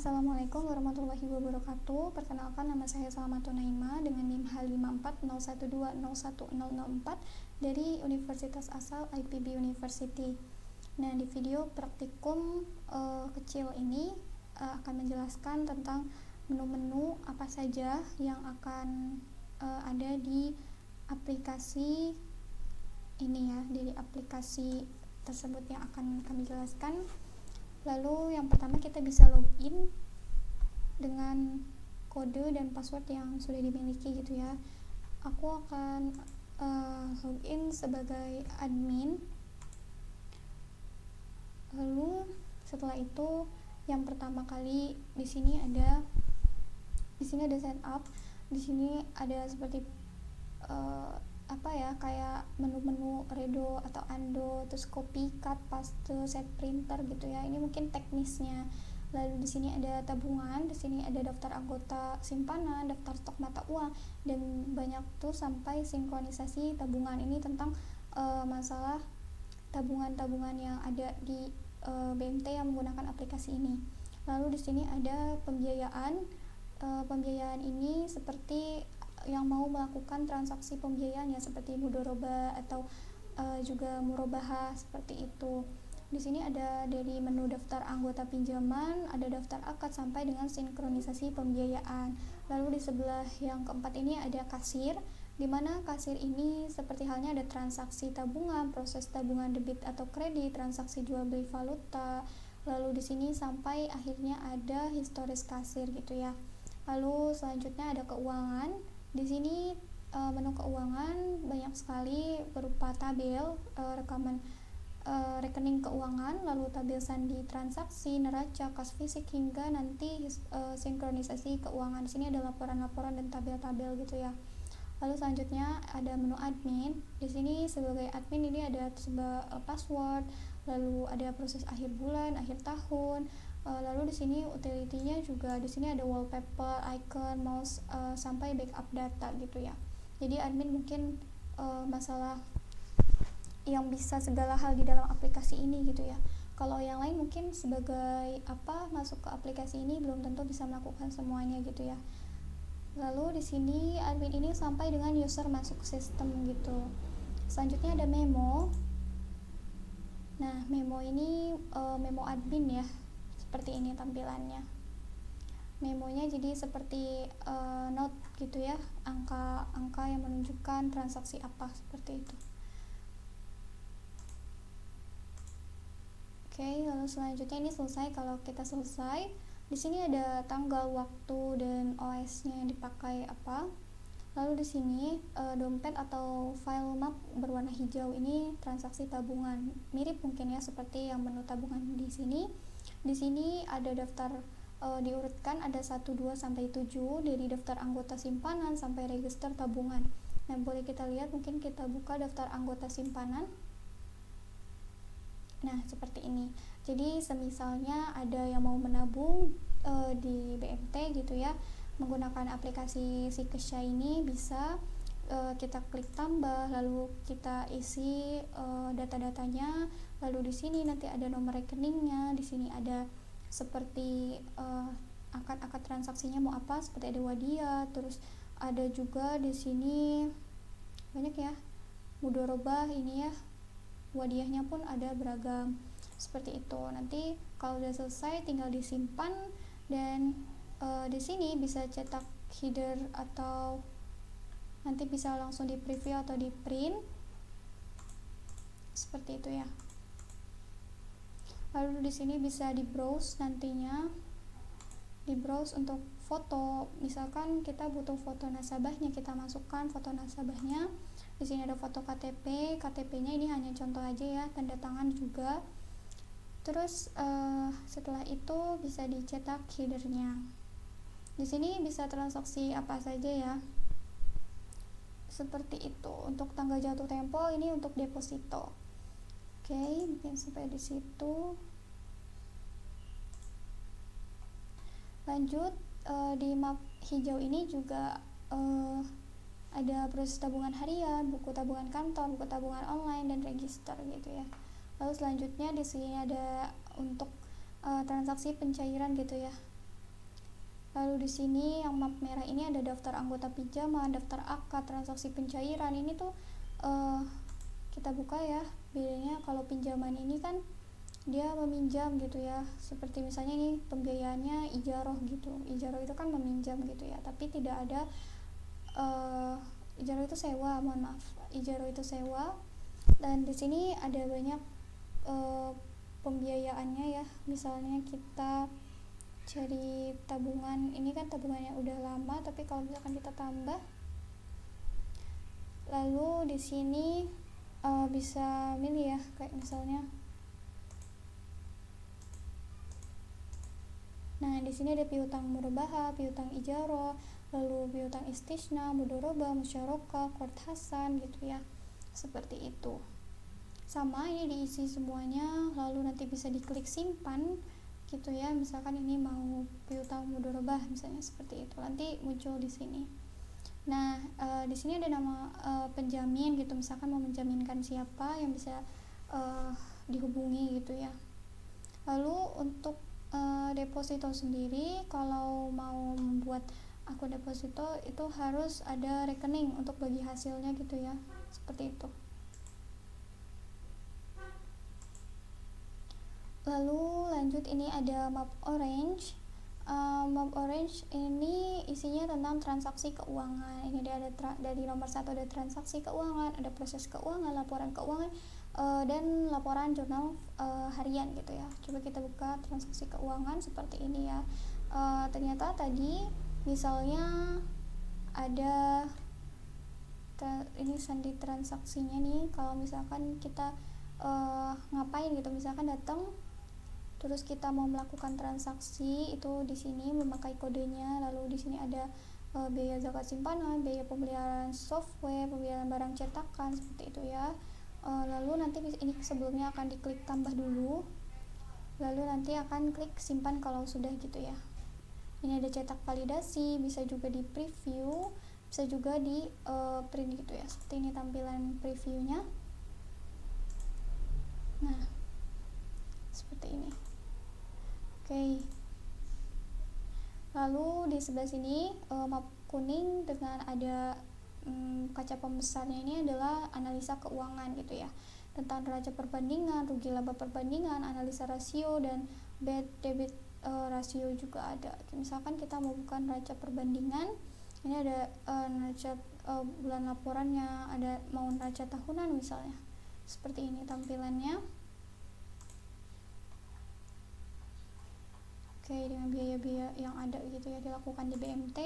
Assalamualaikum warahmatullahi wabarakatuh. Perkenalkan, nama saya Salamatul Naima dengan NIM H5401201004 dari Universitas Asal IPB University. Nah, di video praktikum kecil ini akan menjelaskan tentang menu-menu apa saja yang akan ada di aplikasi ini ya, dari aplikasi tersebut yang akan kami jelaskan. Lalu yang pertama kita bisa login dengan kode dan password yang sudah dimiliki gitu ya. Aku akan login sebagai admin. Lalu setelah itu yang pertama kali di sini ada setup. Di sini ada seperti kayak menu-menu redo atau undo, terus copy, cut, paste, set printer gitu ya. Ini mungkin teknisnya. Lalu di sini ada tabungan, di sini ada daftar anggota simpanan, daftar stok mata uang, dan banyak tuh sampai sinkronisasi tabungan. Ini tentang masalah tabungan-tabungan yang ada di BMT yang menggunakan aplikasi ini. Lalu di sini ada pembiayaan. Pembiayaan ini seperti yang mau melakukan transaksi pembiayaan ya, seperti mudoroba atau juga murabahah seperti itu. Di sini ada dari menu daftar anggota pinjaman, ada daftar akad sampai dengan sinkronisasi pembiayaan. Lalu di sebelah yang keempat ini ada kasir, di mana kasir ini seperti halnya ada transaksi tabungan, proses tabungan debit atau kredit, transaksi jual beli valuta. Lalu di sini sampai akhirnya ada historis kasir gitu ya. Lalu selanjutnya ada keuangan. Di sini menu keuangan banyak sekali berupa tabel rekaman rekening keuangan, lalu tabel sandi transaksi, neraca, kas fisik, hingga nanti sinkronisasi keuangan. Di sini ada laporan-laporan dan tabel-tabel gitu ya. Lalu selanjutnya ada menu admin. Di sini sebagai admin ini ada password, lalu ada proses akhir bulan, akhir tahun. Lalu di sini utility-nya juga, di sini ada wallpaper, icon, mouse, sampai backup data gitu ya. Jadi admin mungkin masalah yang bisa segala hal di dalam aplikasi ini gitu ya. Kalau yang lain mungkin sebagai masuk ke aplikasi ini belum tentu bisa melakukan semuanya gitu ya. Lalu di sini admin ini sampai dengan user masuk sistem gitu. Selanjutnya ada memo. Nah, memo ini memo admin ya. Seperti ini tampilannya. Memonya jadi seperti note gitu ya, angka-angka yang menunjukkan transaksi apa, seperti itu. Oke, lalu selanjutnya ini selesai. Kalau kita selesai, di sini ada tanggal, waktu, dan OS-nya yang dipakai apa. Lalu di sini dompet atau file map berwarna hijau ini transaksi tabungan. Mirip mungkin ya seperti yang menu tabungan di sini. Di sini ada daftar diurutkan ada 1, 2 sampai 7 dari daftar anggota simpanan sampai register tabungan. Nah, boleh kita lihat, mungkin kita buka daftar anggota simpanan. Nah, seperti ini. Jadi semisalnya ada yang mau menabung di BMT gitu ya, menggunakan aplikasi si Kesha ini bisa kita klik tambah, lalu kita isi data-datanya, lalu di sini nanti ada nomor rekeningnya, di sini ada seperti akad-akad transaksinya mau apa, seperti ada wadia, terus ada juga di sini banyak ya, mudorobah ini ya, wadiahnya pun ada beragam seperti itu. Nanti kalau udah selesai tinggal disimpan, dan di sini bisa cetak header atau nanti bisa langsung di preview atau di print seperti itu ya. Lalu di sini bisa di browse, nantinya di browse untuk foto. Misalkan kita butuh foto nasabahnya, kita masukkan foto nasabahnya. Di sini ada foto KTP. KTP-nya ini hanya contoh aja ya, tanda tangan juga. Terus setelah itu bisa dicetak headernya. Di sini bisa transaksi apa saja ya. Seperti itu. Untuk tanggal jatuh tempo ini untuk deposito. Oke, mungkin sampai di situ. Lanjut, di map hijau ini juga ada proses tabungan harian, buku tabungan kantor, buku tabungan online, dan register gitu ya. Lalu selanjutnya di sini ada untuk transaksi pencairan gitu ya. Lalu di sini yang map merah ini ada daftar anggota pinjaman, daftar akad, transaksi pencairan. Ini tuh kita buka ya. Bedanya kalau pinjaman ini kan dia meminjam gitu ya. Seperti misalnya ini pembiayaannya ijaroh gitu. Ijaroh itu kan meminjam gitu ya. Tapi tidak ada ijaroh itu sewa, mohon maaf. Ijaroh itu sewa. Dan di sini ada banyak pembiayaannya ya. Misalnya kita cari tabungan, ini kan tabungannya udah lama, tapi kalau misalkan kita tambah, lalu di sini bisa milih ya, kayak misalnya, nah di sini ada piutang murabahah, piutang ijaro, lalu piutang istisna, mudoroba, musyarakah, qard hasan gitu ya, seperti itu. Sama ini diisi semuanya, lalu nanti bisa diklik simpan gitu ya. Misalkan ini mau piutang mudorobah misalnya, seperti itu nanti muncul di sini. Nah di sini ada nama penjamin gitu, misalkan mau menjaminkan siapa yang bisa dihubungi gitu ya. Lalu untuk deposito sendiri, kalau mau membuat akun deposito itu harus ada rekening untuk bagi hasilnya gitu ya, seperti itu. Lalu lanjut, ini ada map orange. Map orange ini isinya tentang transaksi keuangan. Ini dia ada dari nomor 1 ada transaksi keuangan, ada proses keuangan, laporan keuangan, dan laporan jurnal harian gitu ya. Coba kita buka transaksi keuangan seperti ini ya. Ternyata tadi misalnya ada ini sandi transaksinya nih. Kalau misalkan kita ngapain gitu, misalkan datang terus kita mau melakukan transaksi itu, di sini memakai kodenya. Lalu di sini ada biaya zakat simpanan, biaya pemeliharaan software, pemeliharaan barang cetakan, seperti itu ya. Lalu nanti ini sebelumnya akan diklik tambah dulu, lalu nanti akan klik simpan kalau sudah gitu ya. Ini ada cetak validasi, bisa juga di preview, bisa juga di print gitu ya. Seperti ini tampilan previewnya. Nah seperti ini. Oke. Lalu di sebelah sini map kuning dengan ada kaca pembesarnya ini adalah analisa keuangan gitu ya, tentang neraca perbandingan, rugi laba perbandingan, analisa rasio, dan bad debit rasio juga ada. Misalkan kita mau buka neraca perbandingan, ini ada neraca bulan laporannya, ada mau neraca tahunan misalnya, seperti ini tampilannya. Oke, dengan biaya-biaya yang ada gitu ya, dilakukan di BMT.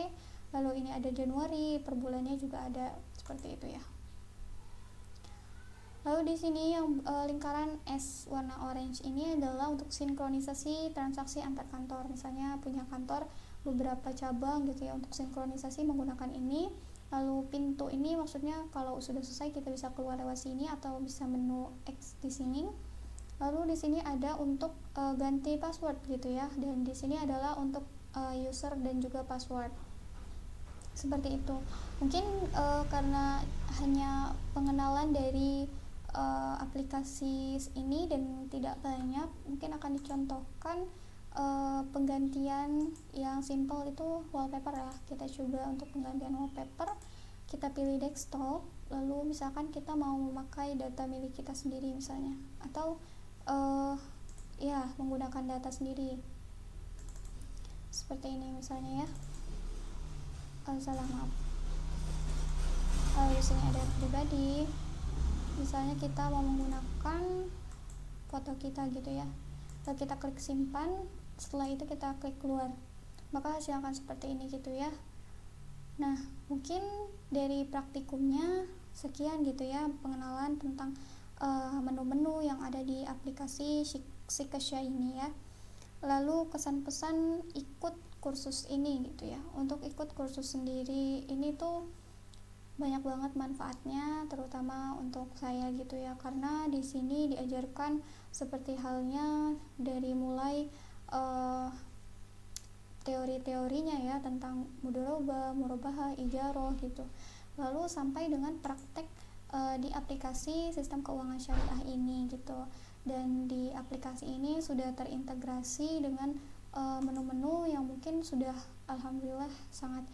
Lalu ini ada Januari, per bulannya juga ada, seperti itu ya. Lalu di sini yang lingkaran S warna orange ini adalah untuk sinkronisasi transaksi antar kantor. Misalnya punya kantor beberapa cabang gitu ya, untuk sinkronisasi menggunakan ini. Lalu pintu ini maksudnya kalau sudah selesai kita bisa keluar lewat sini atau bisa menu X di sini. Lalu di sini ada untuk ganti password gitu ya, dan di sini adalah untuk user dan juga password, seperti itu. Mungkin karena hanya pengenalan dari aplikasi ini dan tidak banyak, mungkin akan dicontohkan penggantian yang simple itu wallpaper ya. Kita coba untuk penggantian wallpaper, kita pilih desktop, lalu misalkan kita mau memakai data milik kita sendiri misalnya, atau ya menggunakan data sendiri, seperti ini misalnya ya. Salah maaf. Di sini ada pribadi, misalnya kita mau menggunakan foto kita gitu ya, lalu kita klik simpan, setelah itu kita klik keluar, maka hasilnya akan seperti ini gitu ya. Nah mungkin dari praktikumnya sekian gitu ya, pengenalan tentang menu-menu yang ada di aplikasi Sikasya ini ya. Lalu kesan-pesan ikut kursus ini gitu ya. Untuk ikut kursus sendiri ini tuh banyak banget manfaatnya, terutama untuk saya gitu ya, karena di sini diajarkan seperti halnya dari mulai teori-teorinya ya, tentang mudoroba, murabahah, ijaroh gitu, lalu sampai dengan praktek di aplikasi sistem keuangan syariah ini gitu. Dan di aplikasi ini sudah terintegrasi dengan menu-menu yang mungkin sudah alhamdulillah sangat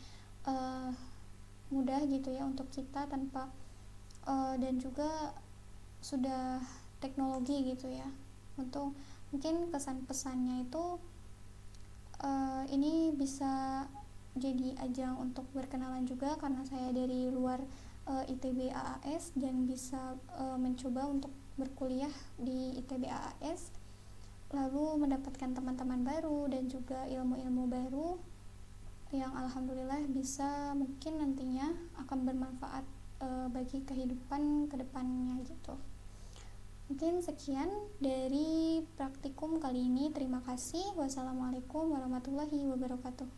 mudah gitu ya untuk kita tanpa dan juga sudah teknologi gitu ya. Untuk mungkin kesan pesannya itu ini bisa jadi ajang untuk berkenalan juga karena saya dari luar ITB AAS dan bisa mencoba untuk berkuliah di ITB AAS, lalu mendapatkan teman-teman baru dan juga ilmu-ilmu baru yang alhamdulillah bisa mungkin nantinya akan bermanfaat bagi kehidupan kedepannya gitu. Mungkin sekian dari praktikum kali ini. Terima kasih. Wassalamualaikum warahmatullahi wabarakatuh.